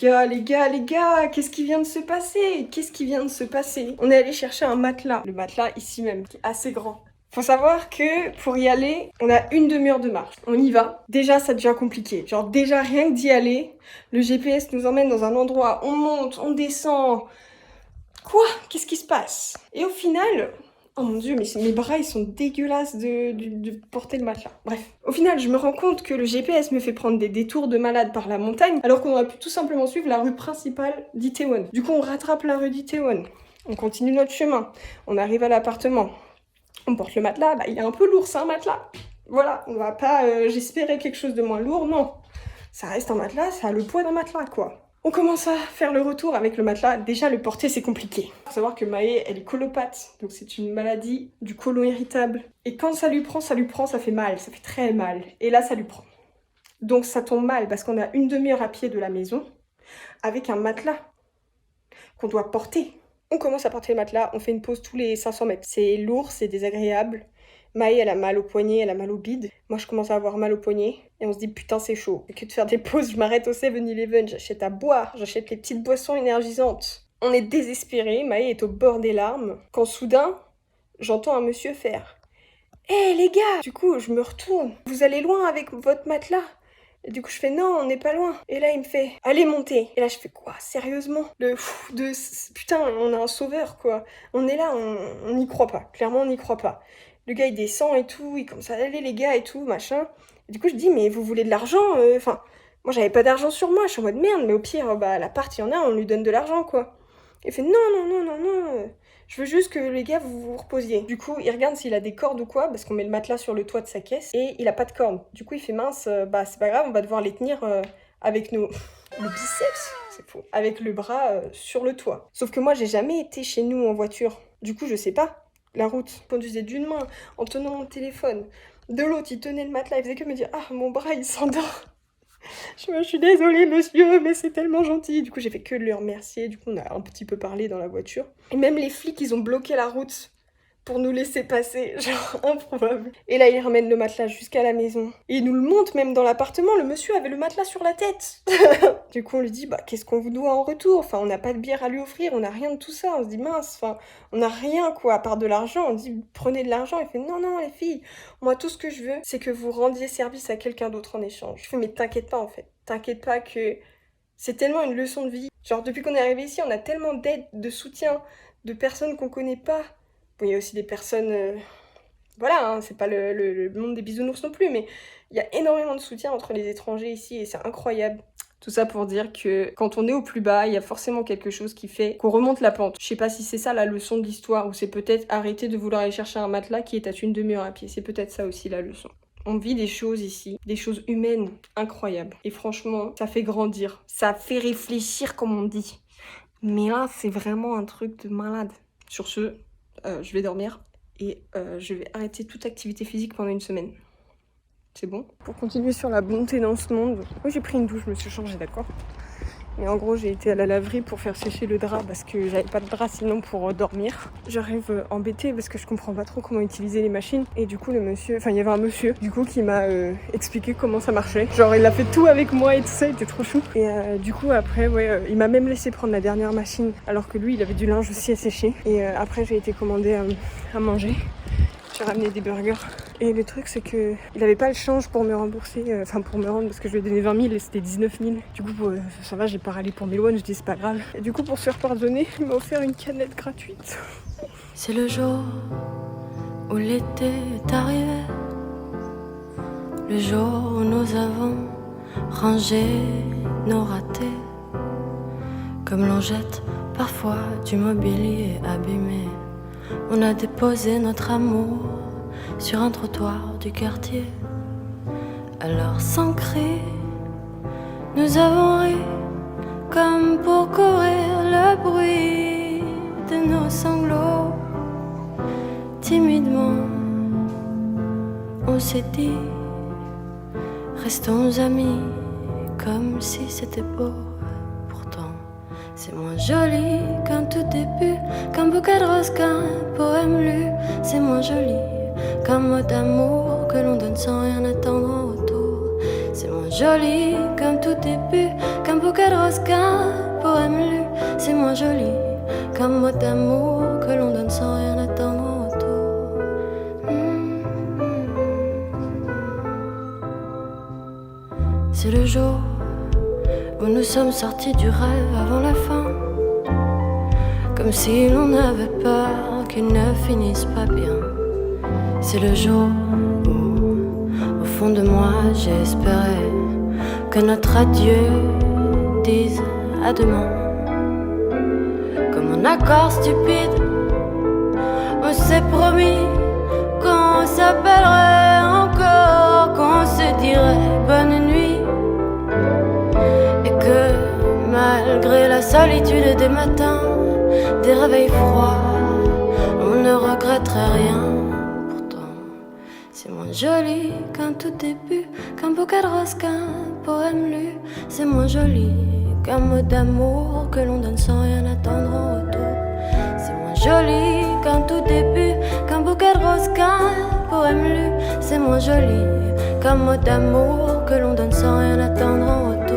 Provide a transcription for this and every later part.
les gars, qu'est-ce qui vient de se passer? Qu'est-ce qui vient de se passer? On est allé chercher un matelas, le matelas ici même, qui est assez grand. Faut savoir que pour y aller, on a une demi-heure de marche. On y va. Déjà, ça devient compliqué. Genre déjà, rien que d'y aller, le GPS nous emmène dans un endroit, on monte, on descend. Quoi? Qu'est-ce qui se passe? Et au final... Oh mon dieu, mais mes bras ils sont dégueulasses de porter le matelas. Bref. Au final, je me rends compte que le GPS me fait prendre des détours de malade par la montagne, alors qu'on aurait pu tout simplement suivre la rue principale d'Itaewon. Du coup, on rattrape la rue d'Itaewon. On continue notre chemin. On arrive à l'appartement. On porte le matelas. Bah, il est un peu lourd, c'est un matelas. Voilà, on va pas... j'espérais quelque chose de moins lourd, non. Ça reste un matelas, ça a le poids d'un matelas, quoi. On commence à faire le retour avec le matelas. Déjà, le porter, c'est compliqué. Faut savoir que Maë, elle est colopathe. Donc, c'est une maladie du côlon irritable. Et quand ça lui prend, ça fait mal. Ça fait très mal. Et là, ça lui prend. Donc, ça tombe mal parce qu'on a une demi-heure à pied de la maison avec un matelas qu'on doit porter. On commence à porter le matelas. On fait une pause tous les 500 mètres. C'est lourd, c'est désagréable. Maë, elle a mal au poignet, elle a mal au bide. Moi, je commence à avoir mal au poignet. Et on se dit, putain, c'est chaud. Et que de faire des pauses, je m'arrête au 7-Eleven, j'achète à boire, j'achète les petites boissons énergisantes. On est désespérés, Maë est au bord des larmes. Quand soudain, j'entends un monsieur faire « Hé, les gars !» Du coup, je me retourne. « Vous allez loin avec votre matelas ?» Et du coup, je fais « Non, on n'est pas loin. » Et là, il me fait « Allez, montez !» Et là, je fais « Quoi? Sérieusement ?» Putain, on a un sauveur, quoi. On est là, on n'y croit pas. Clairement, on n'y croit pas. Le gars, il descend et tout, il commence à aller, les gars, et tout, machin. Et du coup, je dis, mais vous voulez de l'argent? Enfin, moi, j'avais pas d'argent sur moi, je suis en mode merde, mais au pire, bah, l'appart, il y en a, on lui donne de l'argent, quoi. Il fait, non, je veux juste que les gars, vous vous reposiez. Du coup, il regarde s'il a des cordes ou quoi, parce qu'on met le matelas sur le toit de sa caisse, et il a pas de cordes. Du coup, il fait, mince, bah, c'est pas grave, on va devoir les tenir avec nos... Le biceps, c'est faux. Avec le bras sur le toit. Sauf que moi, j'ai jamais été chez nous en voiture. Du coup, je sais pas. La route. Je conduisais d'une main en tenant mon téléphone. De l'autre, il tenait le matelas. Il faisait que me dire « Ah, mon bras, il s'endort. » Je suis désolée, monsieur, mais c'est tellement gentil. Du coup, j'ai fait que de le remercier. Du coup, on a un petit peu parlé dans la voiture. Et même les flics, ils ont bloqué la route pour nous laisser passer. Genre, improbable. Et là, ils ramènent le matelas jusqu'à la maison. Et ils nous le montrent même dans l'appartement. Le monsieur avait le matelas sur la tête. Du coup, on lui dit, bah, qu'est-ce qu'on vous doit en retour? Enfin, on n'a pas de bière à lui offrir, on n'a rien de tout ça. On se dit, mince, enfin, on n'a rien, quoi, à part de l'argent. On dit, prenez de l'argent. Il fait, non, les filles, moi, tout ce que je veux, c'est que vous rendiez service à quelqu'un d'autre en échange. Je fais, mais t'inquiète pas, en fait. T'inquiète pas que c'est tellement une leçon de vie. Genre, depuis qu'on est arrivé ici, on a tellement d'aide, de soutien, de personnes qu'on connaît pas. Bon, il y a aussi des personnes... Voilà, hein, c'est pas le monde des bisounours non plus, mais il y a énormément de soutien entre les étrangers ici et c'est incroyable. Tout ça pour dire que quand on est au plus bas, il y a forcément quelque chose qui fait qu'on remonte la pente. Je sais pas si c'est ça la leçon de l'histoire ou c'est peut-être arrêter de vouloir aller chercher un matelas qui est à une demi-heure à pied. C'est peut-être ça aussi la leçon. On vit des choses ici, des choses humaines incroyables. Et franchement, ça fait grandir. Ça fait réfléchir comme on dit. Mais là, c'est vraiment un truc de malade. Sur ce, je vais dormir et je vais arrêter toute activité physique pendant une semaine. C'est bon? Pour continuer sur la bonté dans ce monde, moi j'ai pris une douche, je me suis changée, d'accord? Mais en gros, j'ai été à la laverie pour faire sécher le drap parce que j'avais pas de drap sinon pour dormir. J'arrive embêtée parce que je comprends pas trop comment utiliser les machines. Et du coup, il y avait un monsieur du coup qui m'a expliqué comment ça marchait. Genre, il a fait tout avec moi et tout ça, il était trop chou. Et du coup, après, il m'a même laissé prendre la dernière machine alors que lui, il avait du linge aussi à sécher. Et après, j'ai été commander à manger. J'ai ramené des burgers. Et le truc, c'est que il avait pas le change pour me rembourser, pour me rendre, parce que je lui ai donné 20 000 et c'était 19 000. Du coup, ça va, j'ai pas râlé pour mes lois, je dis c'est pas grave. Et du coup, pour se faire pardonner, il m'a offert une canette gratuite. C'est le jour où l'été est arrivé, le jour où nous avons rangé nos ratés, comme l'on jette parfois du mobilier abîmé. On a déposé notre amour sur un trottoir du quartier. Alors sans cri, nous avons ri, comme pour courir le bruit de nos sanglots. Timidement, on s'est dit, restons amis, comme si c'était beau. Pourtant, c'est moins joli qu'un tout début, qu'un bouquet de roses, qu'un poème lu. C'est moins joli qu'un mot d'amour que l'on donne sans rien attendre en retour. C'est moins joli qu'un tout début, qu'un bouquet bouquet de roses, qu'un poème lu. C'est moins joli qu'un mot d'amour que l'on donne sans rien attendre en retour. C'est le jour où nous sommes sortis du rêve avant la fin, comme si l'on avait peur qu'il ne finisse pas bien. C'est le jour où, au fond de moi, j'espérais que notre adieu dise à demain. Comme un accord stupide, on s'est promis qu'on s'appellerait encore, qu'on se dirait bonne nuit, et que malgré la solitude des matins, des réveils froids, on ne regretterait rien. Pourtant, c'est moins joli qu'un tout début, qu'un bouquet de roses, qu'un poème lu. C'est moins joli qu'un mot d'amour que l'on donne sans rien attendre en retour. C'est moins joli qu'un tout début, qu'un bouquet de roses, qu'un poème lu. C'est moins joli qu'un mot d'amour que l'on donne sans rien attendre en retour.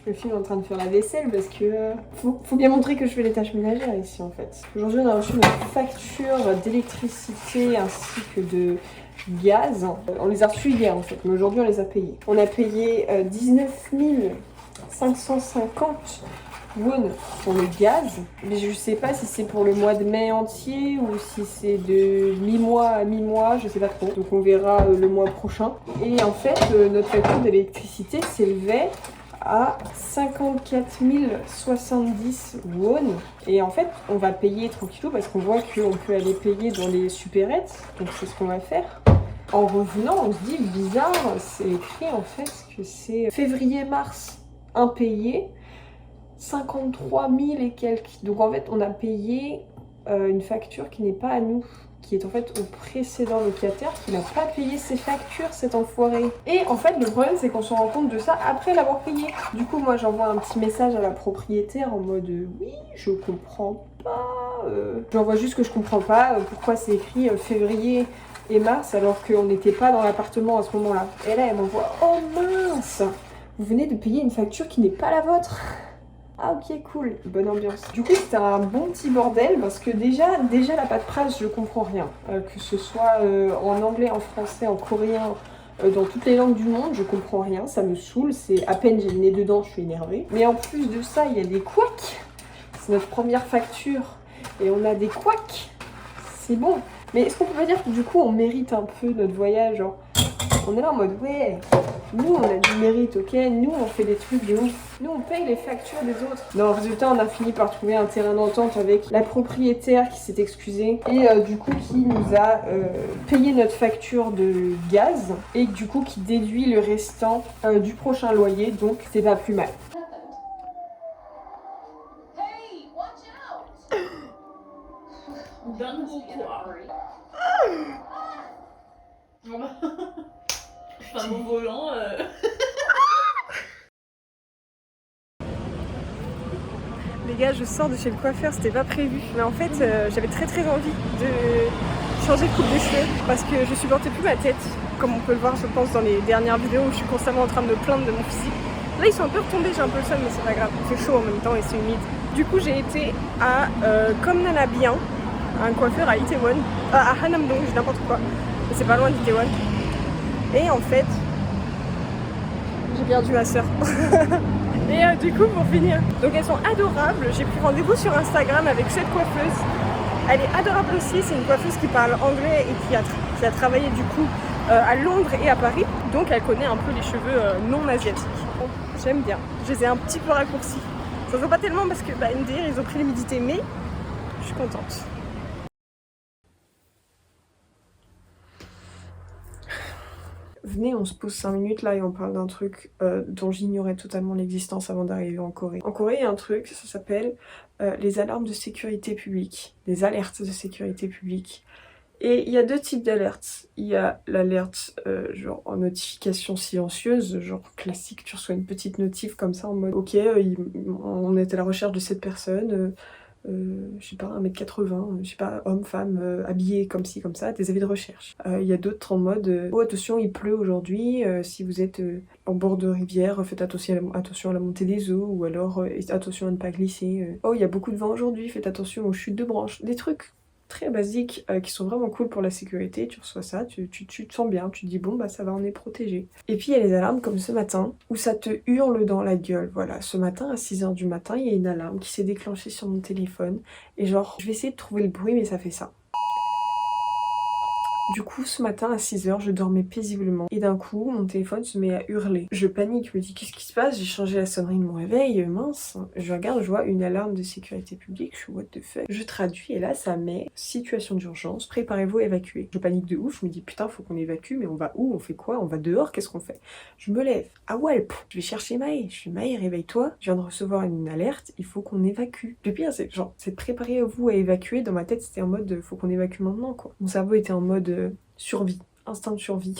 Je me filme en train de faire la vaisselle parce que faut bien montrer que je fais les tâches ménagères ici en fait. Aujourd'hui on a reçu une facture d'électricité ainsi que de gaz. On les a reçus hier en fait, mais aujourd'hui on les a payés. On a payé 19 550 won pour le gaz, mais je sais pas si c'est pour le mois de mai entier ou si c'est de mi-mois à mi-mois, je sais pas trop. Donc on verra le mois prochain. Et en fait notre facture d'électricité s'élevait à 54 070 won. Et en fait, on va payer tranquillou parce qu'on voit qu'on peut aller payer dans les supérettes. Donc c'est ce qu'on va faire. En revenant, on se dit bizarre, c'est écrit en fait que c'est février-mars impayé, 53 000 et quelques. Donc en fait, on a payé une facture qui n'est pas à nous, qui est en fait au précédent locataire qui n'a pas payé ses factures, cet enfoiré. Et en fait le problème c'est qu'on se rend compte de ça après l'avoir payé. Du coup moi j'envoie un petit message à la propriétaire en mode oui je comprends pas, j'envoie juste que je comprends pas pourquoi c'est écrit février et mars alors qu'on n'était pas dans l'appartement à ce moment là. Et là elle m'envoie oh mince, vous venez de payer une facture qui n'est pas la vôtre. Ah ok cool, bonne ambiance. Du coup c'était un bon petit bordel parce que déjà la paperasse je comprends rien. Que ce soit en anglais, en français, en coréen, dans toutes les langues du monde, je comprends rien, ça me saoule, c'est à peine j'ai le nez dedans, je suis énervée. Mais en plus de ça, il y a des couacs. C'est notre première facture et on a des couacs. C'est bon. Mais est-ce qu'on peut pas dire que du coup on mérite un peu notre voyage, genre on est là en mode ouais, nous on a du mérite, ok, nous on fait des trucs de ouf, nous on paye les factures des autres. Non, résultat on a fini par trouver un terrain d'entente avec la propriétaire qui s'est excusée et du coup qui nous a payé notre facture de gaz et du coup qui déduit le restant du prochain loyer, donc c'est pas plus mal. Enfin, mon volant. Les gars, je sors de chez le coiffeur, c'était pas prévu. Mais en fait, j'avais très envie de changer de coupe de cheveux parce que je supportais plus ma tête. Comme on peut le voir, je pense, dans les dernières vidéos où je suis constamment en train de me plaindre de mon physique. Là, ils sont un peu retombés, j'ai un peu le seum, mais c'est pas grave. Il fait chaud en même temps et c'est humide. Du coup, j'ai été à Comme Nana Bien, un coiffeur à Itaewon, à Hanamdong, j'ai n'importe quoi. Mais c'est pas loin d'Itaewon. Et en fait, j'ai perdu ma soeur. Et du coup, pour finir, donc elles sont adorables. J'ai pris rendez-vous sur Instagram avec cette coiffeuse. Elle est adorable aussi. C'est une coiffeuse qui parle anglais et qui a travaillé du coup à Londres et à Paris. Donc elle connaît un peu les cheveux non asiatiques. Bon, j'aime bien. Je les ai un petit peu raccourcis. Ça se voit pas tellement parce que MDR ils ont pris l'humidité, mais je suis contente. Venez, on se pose 5 minutes là et on parle d'un truc dont j'ignorais totalement l'existence avant d'arriver en Corée. En Corée, il y a un truc, ça s'appelle les alarmes de sécurité publique, les alertes de sécurité publique. Et il y a 2 types d'alertes. Il y a l'alerte genre en notification silencieuse, genre classique, tu reçois une petite notif comme ça en mode ok, on est à la recherche de cette personne, je sais pas, 1m80, je sais pas, homme, femme, habillé comme ci, comme ça, des avis de recherche. Il y a d'autres en mode oh attention, il pleut aujourd'hui, si vous êtes en bord de rivière, faites attention à la montée des eaux, ou alors attention à ne pas glisser. Oh, il y a beaucoup de vent aujourd'hui, faites attention aux chutes de branches. Des trucs très basiques qui sont vraiment cool pour la sécurité. Tu reçois ça, tu te sens bien, tu te dis bon bah ça va, on est protégé. Et puis il y a les alarmes comme ce matin où ça te hurle dans la gueule. Voilà, ce matin à 6h du matin, il y a une alarme qui s'est déclenchée sur mon téléphone et genre je vais essayer de trouver le bruit mais ça fait ça. Du coup, ce matin à 6h, je dormais paisiblement et d'un coup, mon téléphone se met à hurler. Je panique, je me dis qu'est-ce qui se passe? J'ai changé la sonnerie de mon réveil, mince. Je regarde, je vois une alarme de sécurité publique, je suis what the fuck. Je traduis et là, ça met situation d'urgence, préparez-vous à évacuer. Je panique de ouf, je me dis putain, faut qu'on évacue, mais on va où? On fait quoi? On va dehors? Qu'est-ce qu'on fait? Je me lève, à Walp, je vais chercher Maë. Je suis Maë, réveille-toi, je viens de recevoir une alerte, il faut qu'on évacue. Le pire, c'est genre, c'est préparez-vous à évacuer. Dans ma tête, c'était en mode faut qu'on évacue maintenant quoi. Mon cerveau était en mode survie, instinct de survie.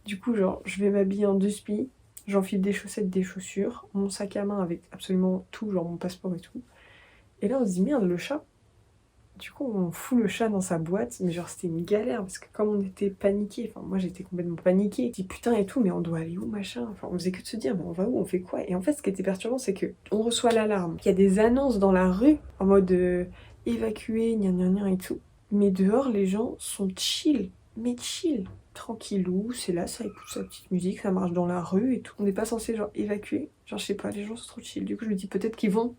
Du coup, genre, je vais m'habiller en 2 spi, j'enfile des chaussettes, des chaussures, mon sac à main avec absolument tout, genre mon passeport et tout. Et là, on se dit merde, le chat. Du coup, on fout le chat dans sa boîte, mais genre, c'était une galère parce que comme on était paniqués, enfin, moi j'étais complètement paniquée. Je dis putain et tout, mais on doit aller où machin? Enfin, on faisait que de se dire, mais on va où? On fait quoi? Et en fait, ce qui était perturbant, c'est que on reçoit l'alarme, qu'il y a des annonces dans la rue en mode évacuer, gna gna gna et tout. Mais dehors, les gens sont chill, mais chill, tranquillou, c'est là, ça écoute sa petite musique, ça marche dans la rue et tout. On n'est pas censé genre évacuer, genre je sais pas, les gens sont trop chill. Du coup, je me dis peut-être qu'ils vont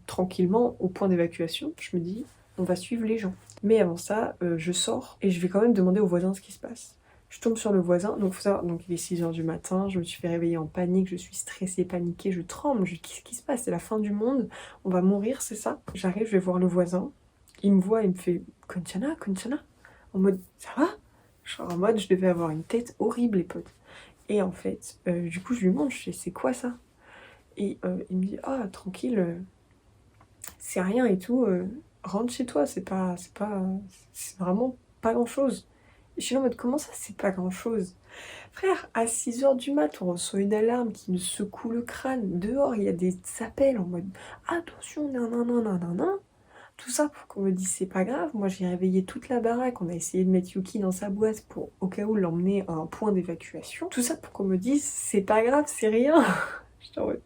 tranquillement au point d'évacuation. Je me dis, on va suivre les gens. Mais avant ça, je sors et je vais quand même demander aux voisins ce qui se passe. Je tombe sur le voisin, donc faut savoir, donc il est 6h du matin, je me suis fait réveiller en panique, je suis stressée, paniquée, je tremble, qu'est-ce qui se passe? C'est la fin du monde, on va mourir, c'est ça? J'arrive, je vais voir le voisin. Il me voit, il me fait Conchana, en mode ça va? Genre en mode je devais avoir une tête horrible les potes. Et en fait, du coup je lui montre, je fais c'est quoi ça? Et il me dit ah tranquille, c'est rien et tout, rentre chez toi, c'est vraiment pas grand chose. Et je suis là en mode comment ça c'est pas grand chose? Frère, à 6h du mat, on reçoit une alarme qui nous secoue le crâne. Dehors, il y a des appels en mode attention, nanana. Tout ça pour qu'on me dise c'est pas grave. Moi j'ai réveillé toute la baraque, on a essayé de mettre Yuki dans sa boîte pour au cas où l'emmener à un point d'évacuation. Tout ça pour qu'on me dise c'est pas grave, c'est rien. J'étais en mode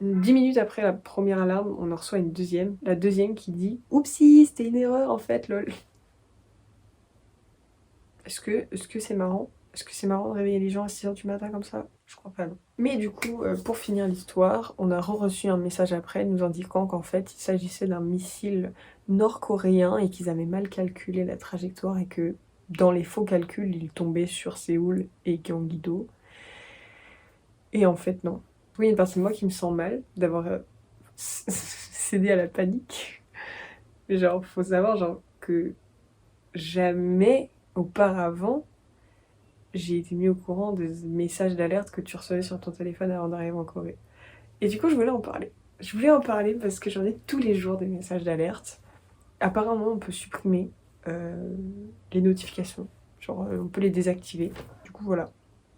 10 minutes après la première alarme, on en reçoit une deuxième. La deuxième qui dit oupsie, c'était une erreur en fait, lol. Est-ce que c'est marrant? Est-ce que c'est marrant de réveiller les gens à 6h du matin comme ça? Je crois pas, non. Mais du coup, pour finir l'histoire, on a reçu un message après nous indiquant qu'en fait, il s'agissait d'un missile nord-coréen et qu'ils avaient mal calculé la trajectoire et que dans les faux calculs, il tombait sur Séoul et Gyeonggi-do. Et en fait, non. Oui, une partie de moi qui me sent mal d'avoir cédé à la panique. Mais genre, faut savoir genre que jamais auparavant, j'ai été mis au courant des messages d'alerte que tu recevais sur ton téléphone avant d'arriver en Corée. Et du coup, je voulais en parler. Je voulais en parler parce que j'en ai tous les jours des messages d'alerte. Apparemment, on peut supprimer les notifications. Genre, on peut les désactiver. Du coup, voilà.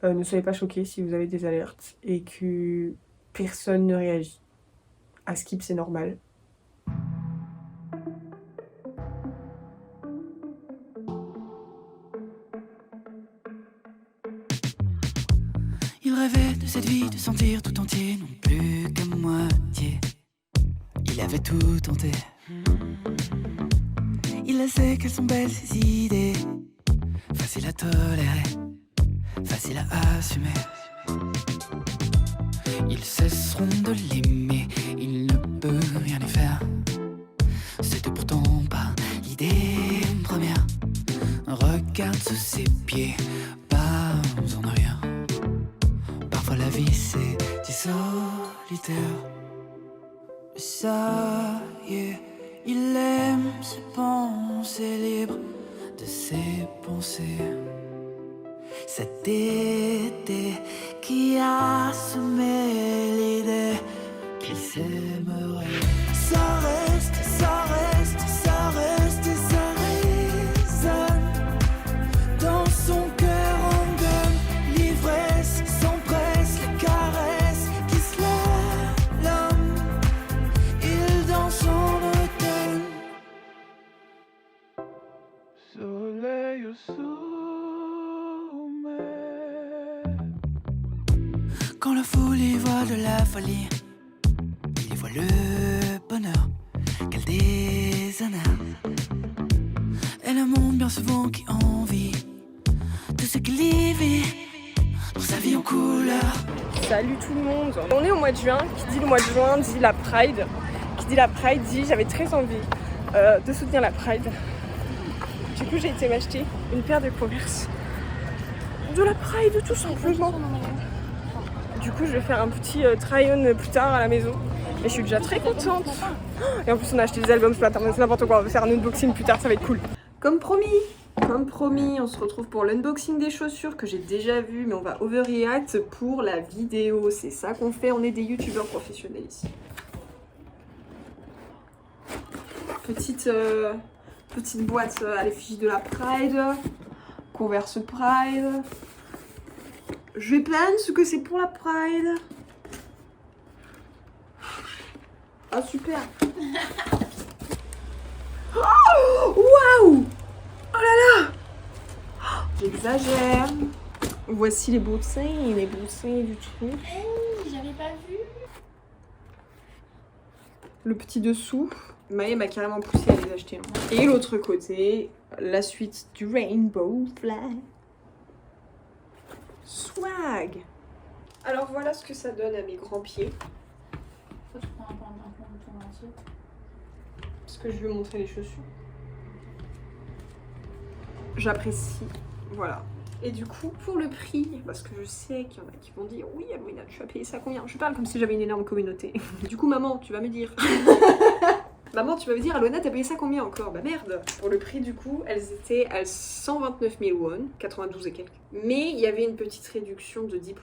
Ne soyez pas choqués si vous avez des alertes et que personne ne réagit. À skip, c'est normal. Il rêvait de cette vie, de sentir tout entier, non plus qu'à moitié. Il avait tout tenté. Il sait qu'elles sont belles ces idées, facile à tolérer, facile à assumer. Ils cesseront de l'aimer, il ne peut rien y faire. C'était pourtant pas l'idée première. Regarde sous ses pieds, pas en rien. Parfois la vie c'est du solitaire. Ça y est, il aime se penser libre de ses pensées. Cet été qui a semé l'idée qu'il s'aimerait. Ça reste, ça reste, ça reste et ça résonne. le sommet. Quand la foule y voit de la folie, il y voit le bonheur, quel déshonneur. Elle a un monde bien souvent qui envie tout ce qu'il y vit pour sa vie en couleur. Salut tout le monde. On est au mois de juin. Qui dit le mois de juin dit la Pride. Qui dit la Pride dit j'avais très envie de soutenir la Pride. Du coup j'ai été m'acheter une paire de Converse de la Pride tout simplement. Du coup je vais faire un petit try-on plus tard à la maison. Mais je suis déjà très contente. Et en plus on a acheté des albums ce matin, c'est n'importe quoi. On va faire un unboxing plus tard, ça va être cool. Comme promis, on se retrouve pour l'unboxing des chaussures que j'ai déjà vu, mais on va overreact pour la vidéo. C'est ça qu'on fait, on est des youtubeurs professionnels ici. Petite boîte à l'effigie de la Pride, Converse Pride. Je vais plaindre ce que c'est pour la Pride. Ah super. Oh, waouh. Oh là là. J'exagère. Voici les boutins du truc. Hey, j'avais pas vu. Le petit dessous. Maë m'a carrément poussé à les acheter. Et l'autre côté, la suite du Rainbow Flag. Swag. Alors voilà ce que ça donne à mes grands pieds. Toi, tu prends un plan de ton entier. Parce que je veux montrer les chaussures. J'apprécie. Voilà. Et du coup, pour le prix, parce que je sais qu'il y en a qui vont dire oui, Alwena, tu as payé ça combien? Je parle comme si j'avais une énorme communauté. Du coup, maman, tu vas me dire. Maman, tu vas me dire, Alwena, t'as payé ça combien encore? Bah merde. Pour le prix, du coup, elles étaient à 129 000 won, 92 et quelques. Mais il y avait une petite réduction de 10%.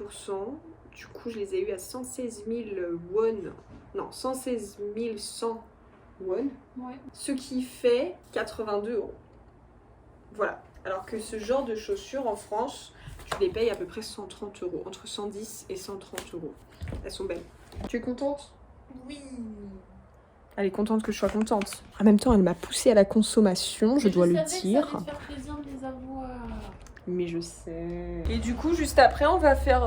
Du coup, je les ai eues à 116 000 won. Non, 116 100 won. Ouais. Ce qui fait 82 €. Voilà. Alors que ce genre de chaussures en France, tu les payes à peu près 130 €, entre 110 et 130 €. Elles sont belles. Tu es contente? Oui. Elle est contente que je sois contente. En même temps, elle m'a poussée à la consommation, je dois le dire. Ça allait te faire plaisir de les avoir. Mais je sais. Et du coup, juste après, on va faire...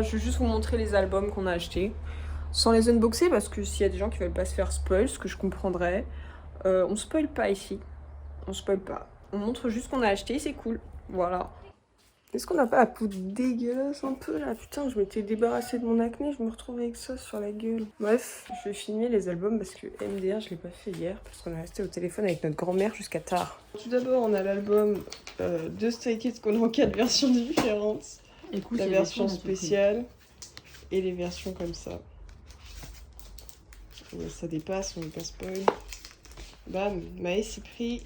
je vais juste vous montrer les albums qu'on a achetés. Sans les unboxer, parce que s'il y a des gens qui veulent pas se faire spoil, ce que je comprendrais, on spoil pas ici. On spoil pas. On montre juste ce qu'on a acheté, c'est cool. Voilà. Est-ce qu'on n'a pas la peau dégueulasse un peu là? Putain, je m'étais débarrassée de mon acné, je me retrouve avec ça sur la gueule. Bref, je vais filmer les albums parce que MDR, je l'ai pas fait hier, parce qu'on est resté au téléphone avec notre grand-mère jusqu'à tard. Tout d'abord, on a l'album de Stray Kids qu'on a en 4 versions différentes. Écoute, La version spéciale et les versions comme ça. Ça dépasse, on n'est pas spoil. Bam, Maë s'est pris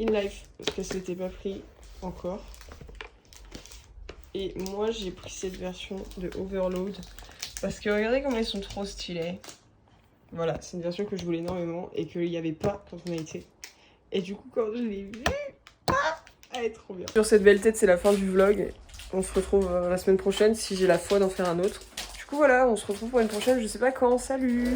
In Life, parce qu'elle s'était pas pris encore. Et moi j'ai pris cette version de Overload, parce que regardez comme elles sont trop stylées. Voilà, c'est une version que je voulais énormément et qu'il n'y avait pas quand on a été. Et du coup quand je l'ai vue, elle est trop bien. Sur cette belle tête, c'est la fin du vlog. On se retrouve la semaine prochaine si j'ai la foi d'en faire un autre. Du coup voilà, on se retrouve pour une prochaine, je sais pas quand, salut!